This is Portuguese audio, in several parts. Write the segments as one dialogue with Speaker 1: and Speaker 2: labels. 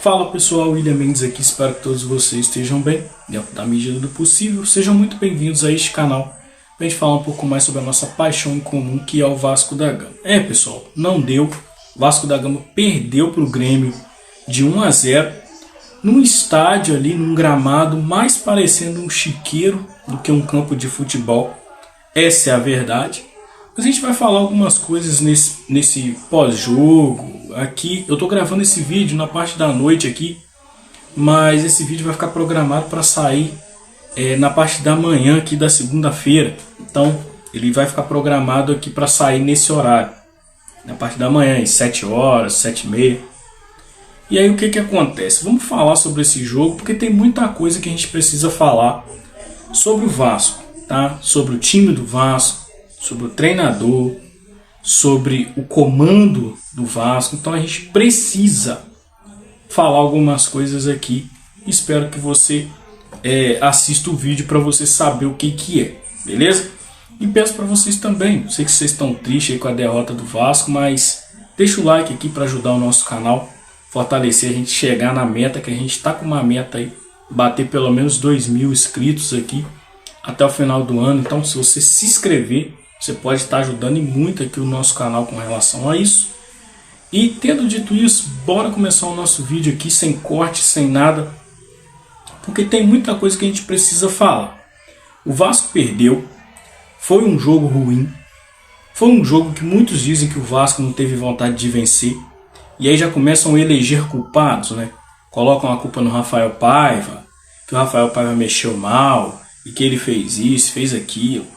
Speaker 1: Fala pessoal, William Mendes aqui, espero que todos vocês estejam bem, dentro da medida do possível. Sejam muito bem-vindos a este canal, para a gente falar um pouco mais sobre a nossa paixão em comum, que é o Vasco da Gama. Pessoal, não deu, o Vasco da Gama perdeu para o Grêmio de 1-0, num estádio ali, num gramado mais parecendo um chiqueiro do que um campo de futebol. Essa é a verdade. Mas a gente vai falar algumas coisas nesse pós-jogo. Aqui, eu tô gravando esse vídeo na parte da noite aqui, mas esse vídeo vai ficar programado para sair na parte da manhã aqui da segunda-feira. Então, ele vai ficar programado aqui para sair nesse horário, na parte da manhã, às 7 horas, 7h30. E aí o que acontece? Vamos falar sobre esse jogo, porque tem muita coisa que a gente precisa falar sobre o Vasco, tá? Sobre o time do Vasco, sobre o treinador, sobre o comando do Vasco. Então a gente precisa falar algumas coisas aqui. Espero que você assista o vídeo para você saber o que é, beleza? E peço para vocês também, sei que vocês estão tristes aí com a derrota do Vasco, mas deixa o like aqui para ajudar o nosso canal, fortalecer a gente chegar na meta, que a gente está com uma meta aí, bater pelo menos 2.000 inscritos aqui até o final do ano. Então se você se inscrever, você pode estar ajudando e muito aqui o nosso canal com relação a isso. E tendo dito isso, bora começar o nosso vídeo aqui sem corte, sem nada, porque tem muita coisa que a gente precisa falar. O Vasco perdeu, foi um jogo ruim, foi um jogo que muitos dizem que o Vasco não teve vontade de vencer, e aí já começam a eleger culpados, né? Colocam a culpa no Rafael Paiva, que o Rafael Paiva mexeu mal, e que ele fez isso, fez aquilo.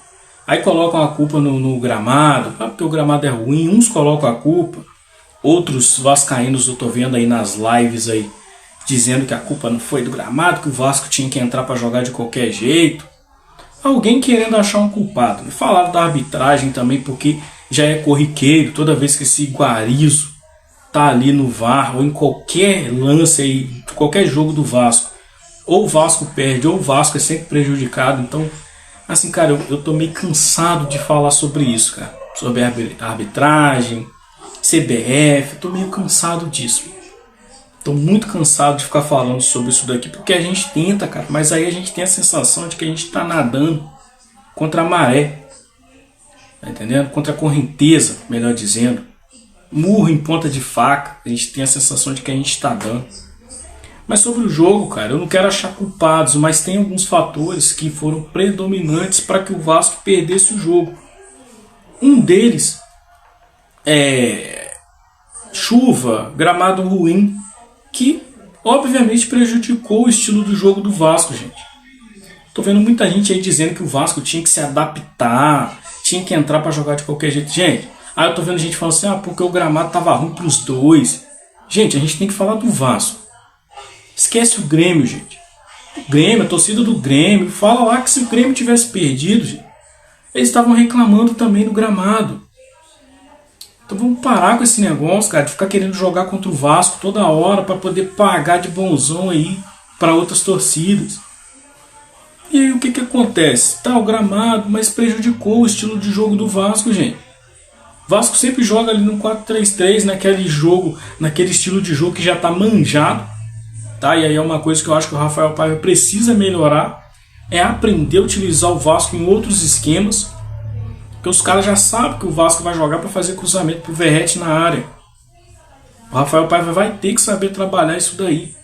Speaker 1: Aí colocam a culpa no gramado, porque o gramado é ruim. Uns colocam a culpa, outros vascaínos eu tô vendo aí nas lives aí, dizendo que a culpa não foi do gramado, que o Vasco tinha que entrar para jogar de qualquer jeito. Alguém querendo achar um culpado. Falaram da arbitragem também, porque já é corriqueiro, toda vez que esse Guarizo tá ali no VAR, ou em qualquer lance aí, qualquer jogo do Vasco, ou o Vasco perde, ou o Vasco é sempre prejudicado. Então, assim, cara, eu tô meio cansado de falar sobre isso, cara. Sobre a arbitragem, CBF, tô meio cansado disso. Tô muito cansado de ficar falando sobre isso daqui, porque a gente tenta, cara, mas aí a gente tem a sensação de que a gente tá nadando contra a maré. Tá entendendo? Contra a correnteza, melhor dizendo. Murro em ponta de faca, a gente tem a sensação de que a gente tá dando. Mas sobre o jogo, cara, eu não quero achar culpados, mas tem alguns fatores que foram predominantes para que o Vasco perdesse o jogo. Um deles é chuva, gramado ruim, que obviamente prejudicou o estilo do jogo do Vasco, gente. Tô vendo muita gente aí dizendo que o Vasco tinha que se adaptar, tinha que entrar para jogar de qualquer jeito. Gente, aí eu tô vendo gente falando assim, porque o gramado tava ruim pros dois. Gente, a gente tem que falar do Vasco. Esquece o Grêmio, gente. O Grêmio, a torcida do Grêmio, fala lá que se o Grêmio tivesse perdido, gente, eles estavam reclamando também do gramado. Então vamos parar com esse negócio, cara, de ficar querendo jogar contra o Vasco toda hora para poder pagar de bonzão aí para outras torcidas. E aí o que acontece? Tá o gramado, mas prejudicou o estilo de jogo do Vasco, gente. O Vasco sempre joga ali no 4-3-3, naquele estilo de jogo que já tá manjado. Tá? E aí é uma coisa que eu acho que o Rafael Paiva precisa melhorar, é aprender a utilizar o Vasco em outros esquemas, porque os caras já sabem que o Vasco vai jogar para fazer cruzamento pro Verratti na área. O Rafael Paiva vai ter que saber trabalhar isso daí.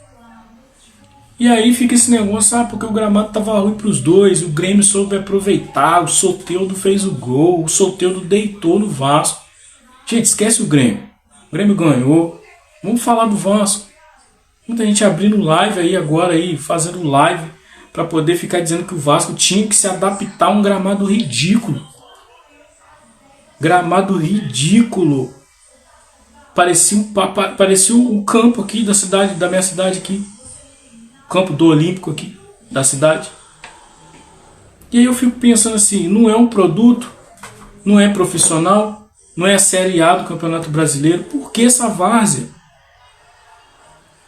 Speaker 1: E aí fica esse negócio, porque o gramado tava ruim pros dois, o Grêmio soube aproveitar, o Soteldo fez o gol, o Soteldo deitou no Vasco. Gente, esquece o Grêmio. O Grêmio ganhou. Vamos falar do Vasco. Muita gente abrindo live aí agora, aí, fazendo live para poder ficar dizendo que o Vasco tinha que se adaptar a um gramado ridículo. Gramado ridículo. Parecia o campo aqui da minha cidade aqui. O campo do Olímpico aqui da cidade. E aí eu fico pensando assim, não é um produto, não é profissional, não é a Série A do Campeonato Brasileiro. Por que essa várzea?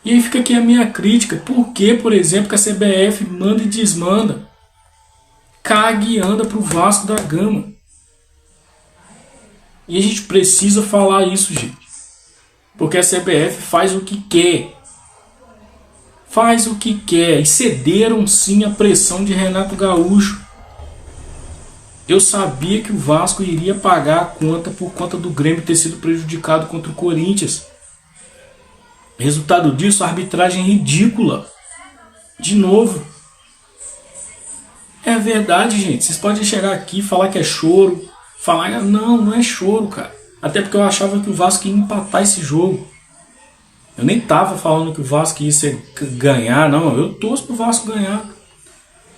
Speaker 1: E aí fica aqui a minha crítica. Por que, por exemplo, que a CBF manda e desmanda? Caga e anda pro Vasco da Gama. E a gente precisa falar isso, gente. Porque a CBF faz o que quer. faz o que quer. E cederam sim a pressão de Renato Gaúcho. Eu sabia que o Vasco iria pagar a conta por conta do Grêmio ter sido prejudicado contra o Corinthians. Resultado disso, arbitragem ridícula. De novo. É verdade, gente. Vocês podem chegar aqui e falar que é choro. Falar, não é choro, cara. Até porque eu achava que o Vasco ia empatar esse jogo. Eu nem tava falando que o Vasco ia ganhar, não. Eu torço pro Vasco ganhar.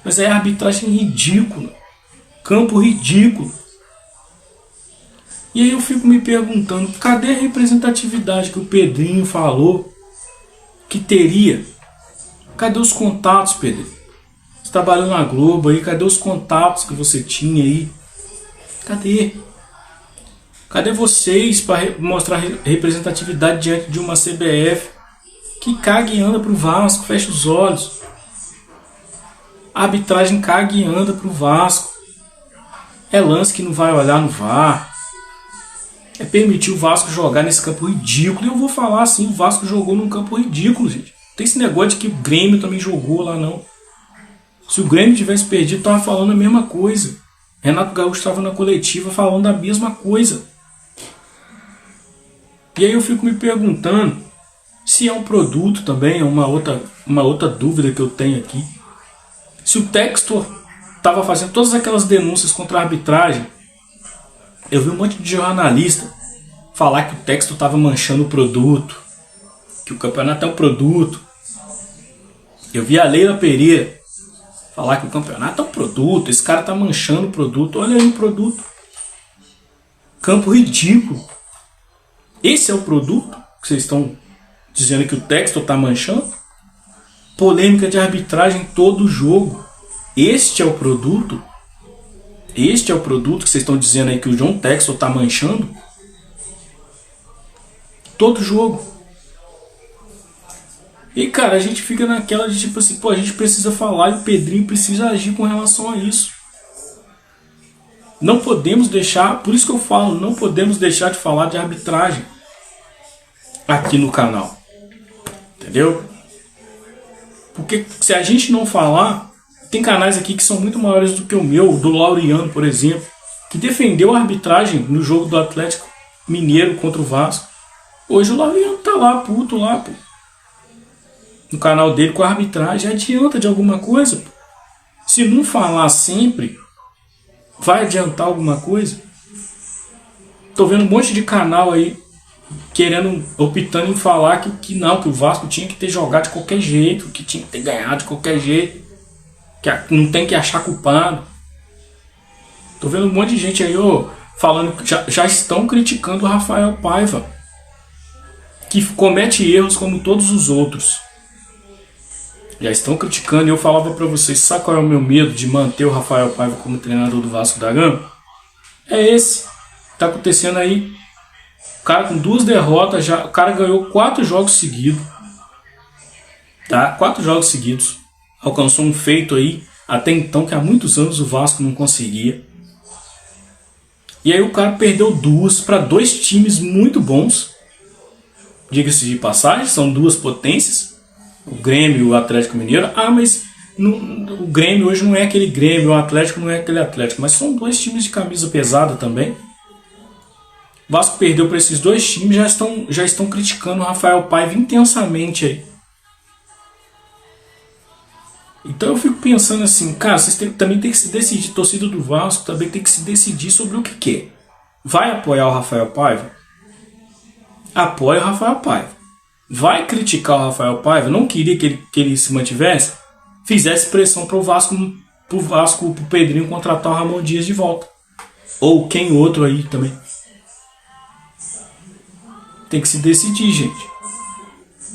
Speaker 1: Mas é arbitragem ridícula. Campo ridículo. E aí eu fico me perguntando, cadê a representatividade que o Pedrinho falou que teria? Cadê os contatos, Pedro? Você trabalhou na Globo aí, cadê os contatos que você tinha aí? Cadê? Cadê vocês para mostrar representatividade diante de uma CBF que caga e anda pro Vasco, fecha os olhos? A arbitragem caga e anda pro Vasco. É lance que não vai olhar no VAR. É permitir o Vasco jogar nesse campo ridículo. E eu vou falar assim, o Vasco jogou num campo ridículo, gente. Não tem esse negócio de que o Grêmio também jogou lá, não. Se o Grêmio tivesse perdido, estava falando a mesma coisa. Renato Gaúcho estava na coletiva falando a mesma coisa. E aí eu fico me perguntando se é um produto também, é uma outra dúvida que eu tenho aqui. Se o Textor estava fazendo todas aquelas denúncias contra a arbitragem, eu vi um monte de jornalista falar que o Textor estava manchando o produto, que o campeonato é um produto. Eu vi a Leila Pereira falar que o campeonato é um produto, esse cara está manchando o produto. Olha aí o produto. Campo ridículo. Esse é o produto que vocês estão dizendo que o Textor está manchando? Polêmica de arbitragem todo jogo. Este é o produto? Este é o produto que vocês estão dizendo aí que o John Textor está manchando? Todo jogo. E cara, a gente fica naquela de tipo assim, pô, a gente precisa falar e o Pedrinho precisa agir com relação a isso. Não podemos deixar, por isso que eu falo, não podemos deixar de falar de arbitragem aqui no canal. Entendeu? Porque se a gente não falar, tem canais aqui que são muito maiores do que o meu, do Laureano, por exemplo, que defendeu a arbitragem no jogo do Atlético Mineiro contra o Vasco. Hoje o Laureano tá lá, puto lá, pô. No canal dele com a arbitragem. Adianta de alguma coisa? Pô. Se não falar sempre, vai adiantar alguma coisa? Tô vendo um monte de canal aí optando em falar que não, que o Vasco tinha que ter jogado de qualquer jeito, que tinha que ter ganhado de qualquer jeito, que não tem que achar culpado. Tô vendo um monte de gente aí falando que já estão criticando o Rafael Paiva, que comete erros como todos os outros. Já estão criticando. E eu falava pra vocês, sabe qual é o meu medo de manter o Rafael Paiva como treinador do Vasco da Gama? É esse. Tá acontecendo aí. O cara com 2 derrotas, o cara ganhou 4 jogos seguidos. Tá? 4 jogos seguidos. Alcançou um feito aí, até então, que há muitos anos o Vasco não conseguia. E aí o cara perdeu 2 para 2 times muito bons. Diga-se de passagem, são 2 potências. O Grêmio e o Atlético Mineiro. Ah, mas o Grêmio hoje não é aquele Grêmio, o Atlético não é aquele Atlético. Mas são 2 times de camisa pesada também. O Vasco perdeu para esses 2 times, já estão criticando o Rafael Paiva intensamente aí. Então eu fico pensando assim, cara, vocês também tem que se decidir, torcida do Vasco também tem que se decidir sobre o que quer. Vai apoiar o Rafael Paiva? Apoia o Rafael Paiva. Vai criticar o Rafael Paiva? Não queria que ele se mantivesse? Fizesse pressão pro Pedrinho contratar o Ramon Dias de volta. Ou quem outro aí também. Tem que se decidir, gente.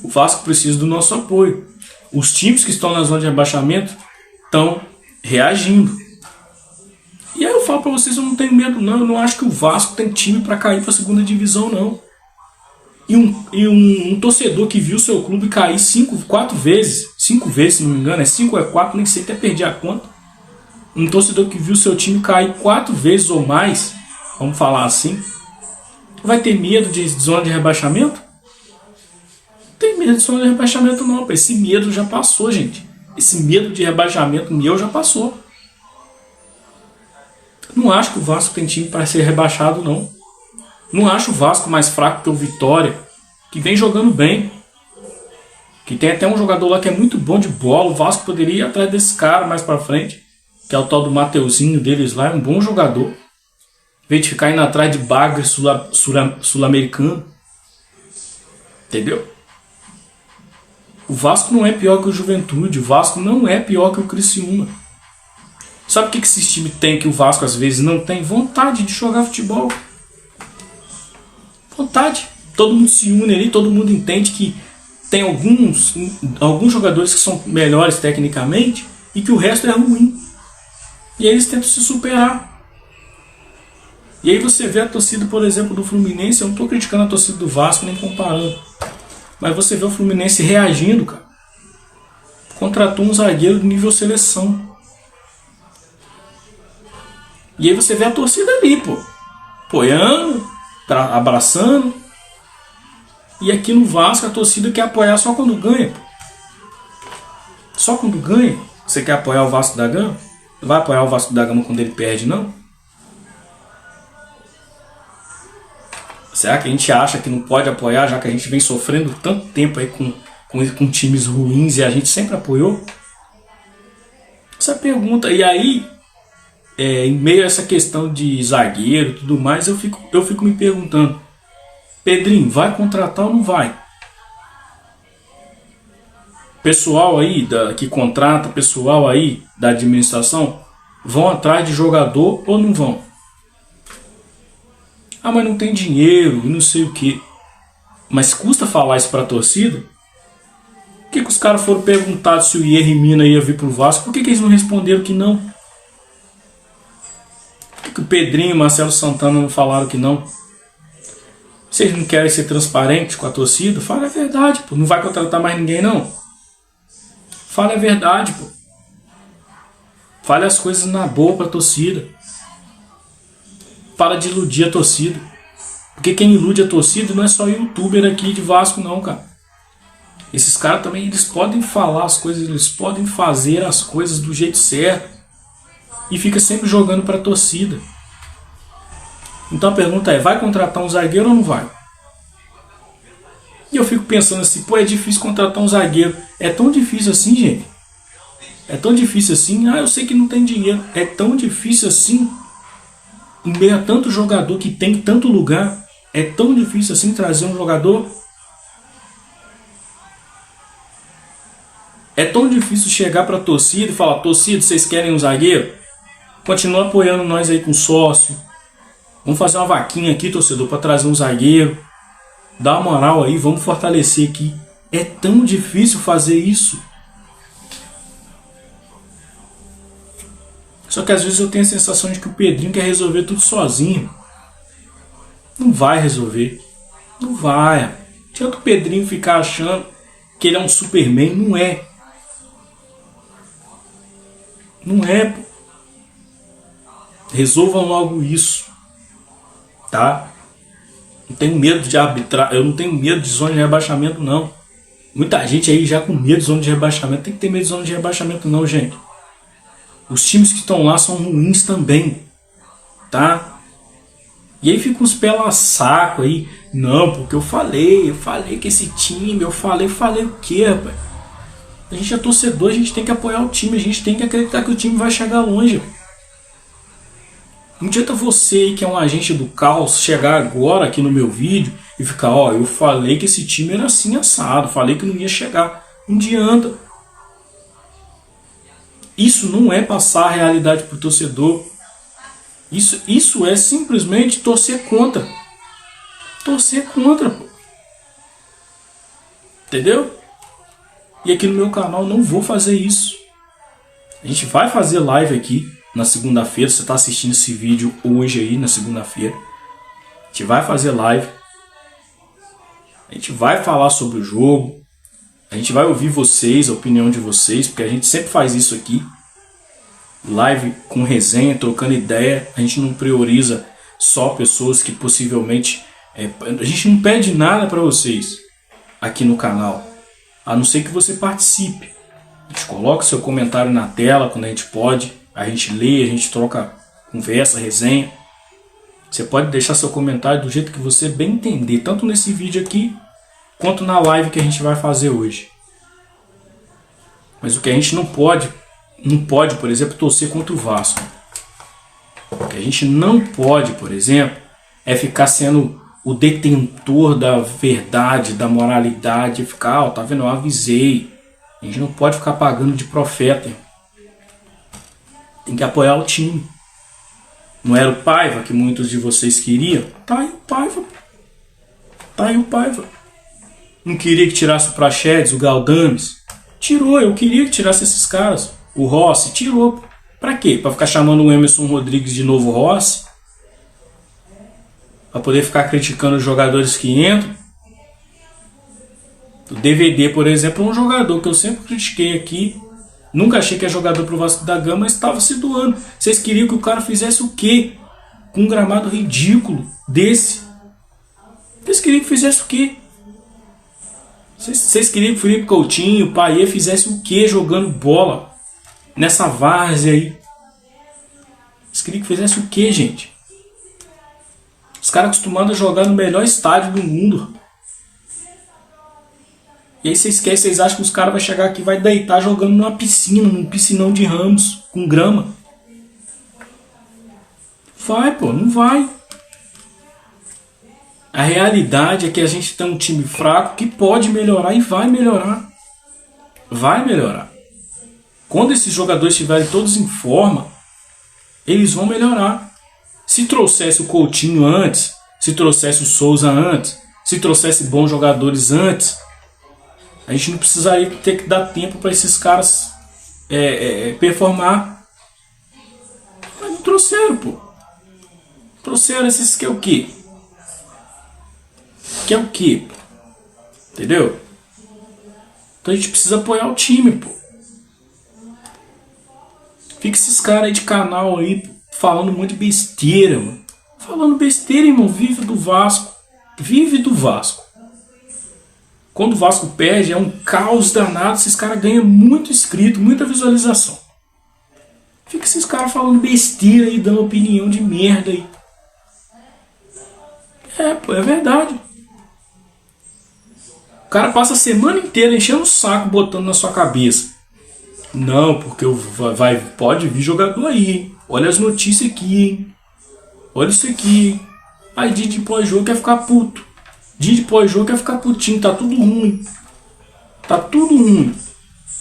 Speaker 1: O Vasco precisa do nosso apoio. Os times que estão na zona de rebaixamento estão reagindo. E aí eu falo pra vocês, eu não tenho medo não. Eu não acho que o Vasco tem time pra cair pra segunda divisão, não. E um torcedor que viu seu clube cair 4 vezes, 5 vezes, se não me engano, 5 ou 4, nem sei, até perdi a conta. Um torcedor que viu seu time cair 4 vezes ou mais, vamos falar assim, vai ter medo de zona de rebaixamento? Tem medo de zona de rebaixamento não, pô. Esse medo já passou, gente. Esse medo de rebaixamento meu já passou. Não acho que o Vasco tem time para ser rebaixado, não. Não acho o Vasco mais fraco que o Vitória, que vem jogando bem. Que tem até um jogador lá que é muito bom de bola. O Vasco poderia ir atrás desse cara mais pra frente, que é o tal do Mateuzinho deles lá. É um bom jogador. Em vez de ficar indo atrás de bagre sul-americano. Entendeu? O Vasco não é pior que o Juventude. O Vasco não é pior que o Criciúma. Sabe o que esse time tem que o Vasco às vezes não tem? Vontade de jogar futebol. Vontade. Todo mundo se une ali, todo mundo entende que tem alguns jogadores que são melhores tecnicamente e que o resto é ruim. E aí eles tentam se superar. E aí você vê a torcida, por exemplo, do Fluminense. Eu não estou criticando a torcida do Vasco nem comparando. Mas você vê o Fluminense reagindo, cara. Contratou um zagueiro de nível seleção. E aí você vê a torcida ali, pô. Apoiando, abraçando. E aqui no Vasco a torcida quer apoiar só quando ganha. Só quando ganha. Você quer apoiar o Vasco da Gama? Não vai apoiar o Vasco da Gama quando ele perde, não? Será que a gente acha que não pode apoiar, já que a gente vem sofrendo tanto tempo aí com times ruins e a gente sempre apoiou? Essa pergunta. E aí, em meio a essa questão de zagueiro e tudo mais, eu fico me perguntando: Pedrinho, vai contratar ou não vai? Pessoal aí que contrata, pessoal aí da administração, vão atrás de jogador ou não vão? Ah, mas não tem dinheiro e não sei o que. Mas custa falar isso pra torcida? Por que os caras foram perguntados se o Yerry Mina ia vir pro Vasco? Por que eles não responderam que não? Por que o Pedrinho e o Marcelo Santana não falaram que não? Vocês não querem ser transparentes com a torcida? Fala a verdade, pô. Não vai contratar mais ninguém, não. Fala a verdade, pô. Fale as coisas na boa pra torcida. Para de iludir a torcida. Porque quem ilude a torcida não é só youtuber aqui de Vasco, não, cara. Esses caras também, eles podem falar as coisas, eles podem fazer as coisas do jeito certo. E fica sempre jogando pra torcida. Então a pergunta é: vai contratar um zagueiro ou não vai? E eu fico pensando assim: pô, é difícil contratar um zagueiro. É tão difícil assim, gente? É tão difícil assim? Ah, eu sei que não tem dinheiro. É tão difícil assim? Em meio a tanto jogador que tem tanto lugar, é tão difícil assim trazer um jogador? É tão difícil chegar pra torcida e falar: torcida, vocês querem um zagueiro? Continua apoiando nós aí com sócio. Vamos fazer uma vaquinha aqui, torcedor, para trazer um zagueiro. Dá uma moral aí, vamos fortalecer aqui. É tão difícil fazer isso. Só que às vezes eu tenho a sensação de que o Pedrinho quer resolver tudo sozinho. Não vai resolver. Não vai. Não adianta o Pedrinho ficar achando que ele é um Superman. Não é. Não é, pô. Resolvam logo isso. Tá? Não tenho medo de arbitrar. Eu não tenho medo de zona de rebaixamento, não. Muita gente aí já com medo de zona de rebaixamento. Tem que ter medo de zona de rebaixamento, não, gente. Os times que estão lá são ruins também. Tá? E aí ficam uns pela saco aí. Não, porque eu falei que esse time, eu falei o quê, rapaz? A gente é torcedor, a gente tem que apoiar o time, a gente tem que acreditar que o time vai chegar longe. Não adianta você aí que é um agente do caos chegar agora aqui no meu vídeo e ficar: ó, eu falei que esse time era assim assado, falei que não ia chegar. Não adianta. Isso não é passar a realidade pro torcedor. Isso é simplesmente torcer contra. Torcer contra, pô. Entendeu? E aqui no meu canal não vou fazer isso. A gente vai fazer live aqui na segunda-feira. Você está assistindo esse vídeo hoje aí, na segunda-feira. A gente vai fazer live. A gente vai falar sobre o jogo. A gente vai ouvir vocês, a opinião de vocês, porque a gente sempre faz isso aqui. Live com resenha, trocando ideia. A gente não prioriza só pessoas que possivelmente... a gente não pede nada para vocês. aqui no canal, a não ser que você participe. A gente coloca seu comentário na tela quando a gente pode, a gente lê, a gente troca conversa, resenha. Você pode deixar seu comentário do jeito que você bem entender, tanto nesse vídeo aqui, quanto na live que a gente vai fazer hoje. Mas o que a gente não pode, por exemplo, torcer contra o Vasco. O que a gente não pode, por exemplo, é ficar sendo o detentor da verdade, da moralidade, e ficar, tá vendo, eu avisei. A gente não pode ficar pagando de profeta. Tem que apoiar o time. Não era o Paiva que muitos de vocês queriam? Tá aí o Paiva. Tá aí o Paiva. Não queria que tirasse o Praxedes, o Galdames? Tirou, eu queria que tirasse esses caras. O Rossi, tirou. Pra quê? Pra ficar chamando o Emerson Rodrigues de novo Rossi? Pra poder ficar criticando os jogadores que entram? O DVD, por exemplo, é um jogador que eu sempre critiquei aqui. Nunca achei que é jogador pro Vasco da Gama, mas estava se doando. Vocês queriam que o cara fizesse o quê? Com um gramado ridículo desse. Vocês queriam que fizesse o quê? Vocês queriam que o Felipe Coutinho, o Payet fizesse o quê jogando bola? Nessa várzea aí. Vocês queriam que fizesse o quê, gente? Os caras acostumados a jogar no melhor estádio do mundo. E aí vocês acham que os caras vão chegar aqui e vai deitar jogando numa piscina, num piscinão de ramos, com grama. Vai, pô, não vai. A realidade é que a gente tem um time fraco que pode melhorar e vai melhorar. Vai melhorar. Quando esses jogadores estiverem todos em forma, eles vão melhorar. Se trouxesse o Coutinho antes, se trouxesse o Souza antes, se trouxesse bons jogadores antes, a gente não precisaria ter que dar tempo para esses caras performar. Mas não trouxeram, pô. Trouxeram esses que é o quê? Que é o quê? Entendeu? Então a gente precisa apoiar o time, pô. Fica esses caras aí de canal aí falando muito besteira, mano. Falando besteira, irmão. Vive do Vasco. Vive do Vasco. Quando o Vasco perde, é um caos danado. Esses caras ganham muito inscrito, muita visualização. Fica esses caras falando besteira aí, dando opinião de merda aí. É, pô, é verdade. O cara passa a semana inteira enchendo o saco, botando na sua cabeça. Não, porque pode vir jogador aí, hein? Olha as notícias aqui, hein? Olha isso aqui, hein? Aí dia de pós-jogo quer ficar puto. Dia de pós-jogo quer ficar putinho, tá tudo ruim. Tá tudo ruim.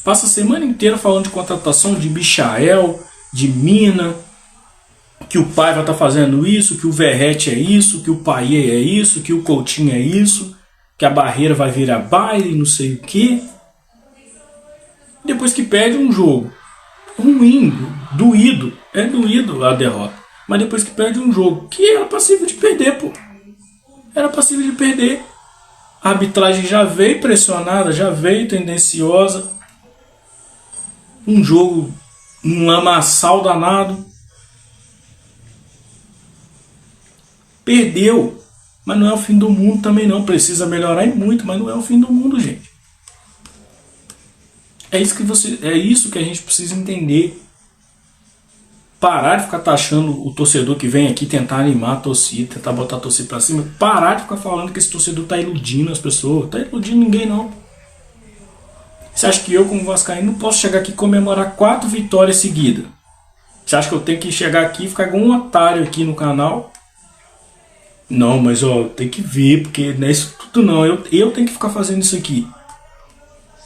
Speaker 1: Passa a semana inteira falando de contratação de Michael, de Mina, que o Paiva tá fazendo isso, que o Verrete é isso, que o Payet é isso, que o Coutinho é isso, que a Barreira vai virar baile, não sei o que. Depois que perde um jogo ruim, doído, é doído a derrota. Mas depois que perde um jogo que era passível de perder, pô. Era passível de perder. A arbitragem já veio pressionada, já veio tendenciosa. Um jogo, um lamaçal danado. Perdeu. Mas não é o fim do mundo também não. Precisa melhorar e muito, mas não é o fim do mundo, gente. É isso que a gente precisa entender. Parar de ficar taxando o torcedor que vem aqui tentar animar a torcida, tentar botar a torcida pra cima. Parar de ficar falando que esse torcedor tá iludindo as pessoas. Tá iludindo ninguém, não. Você acha que eu, como vascaíno, não posso chegar aqui e comemorar 4 vitórias seguidas? Você acha que eu tenho que chegar aqui e ficar igual um otário aqui no canal? Não, mas ó, tem que ver, porque não é isso tudo não. Eu tenho que ficar fazendo isso aqui.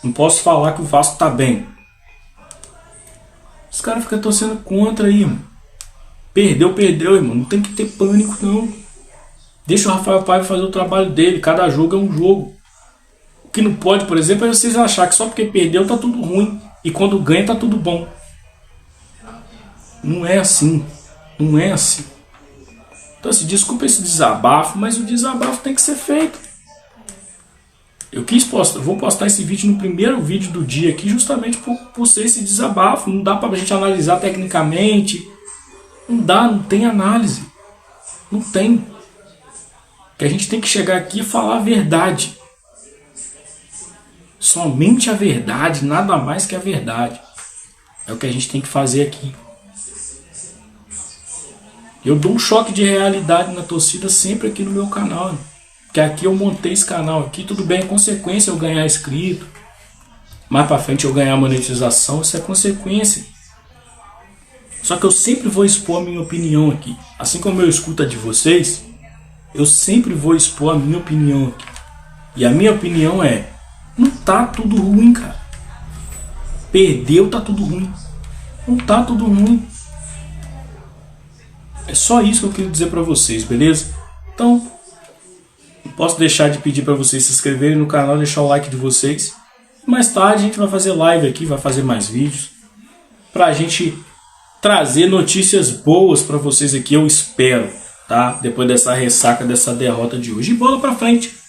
Speaker 1: Não posso falar que o Vasco tá bem. Os caras ficam torcendo contra aí, mano. Perdeu, irmão. Não tem que ter pânico, não. Deixa o Rafael Paiva fazer o trabalho dele. Cada jogo é um jogo. O que não pode, por exemplo, é vocês acharem que só porque perdeu tá tudo ruim. E quando ganha tá tudo bom. Não é assim. Não é assim. Então, assim, desculpa esse desabafo, mas o desabafo tem que ser feito. Eu vou postar esse vídeo no primeiro vídeo do dia aqui, justamente por ser esse desabafo. Não dá pra gente analisar tecnicamente. Não dá, não tem análise. Não tem. Que a gente tem que chegar aqui e falar a verdade. Somente a verdade, nada mais que a verdade. É o que a gente tem que fazer aqui. Eu dou um choque de realidade na torcida sempre aqui no meu canal. Que aqui eu montei esse canal aqui, tudo bem, é consequência eu ganhar inscrito. Mais pra frente eu ganhar monetização, isso é consequência. Só que eu sempre vou expor a minha opinião aqui. Assim como eu escuto a de vocês, eu sempre vou expor a minha opinião aqui. E a minha opinião é, não tá tudo ruim, cara. Perdeu, tá tudo ruim. Não tá tudo ruim. É só isso que eu queria dizer pra vocês, beleza? Então, não posso deixar de pedir pra vocês se inscreverem no canal, deixar o like de vocês. Mais tarde a gente vai fazer live aqui, vai fazer mais vídeos. Pra gente trazer notícias boas pra vocês aqui, eu espero, tá? Depois dessa ressaca, dessa derrota de hoje. E bola pra frente.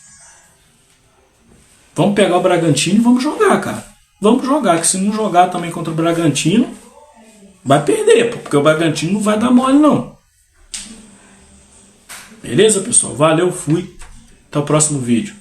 Speaker 1: Vamos pegar o Bragantino e vamos jogar, cara. Vamos jogar, que se não jogar também contra o Bragantino, vai perder, porque o Bragantino não vai dar mole, não. Beleza, pessoal? Valeu, fui. Até o próximo vídeo.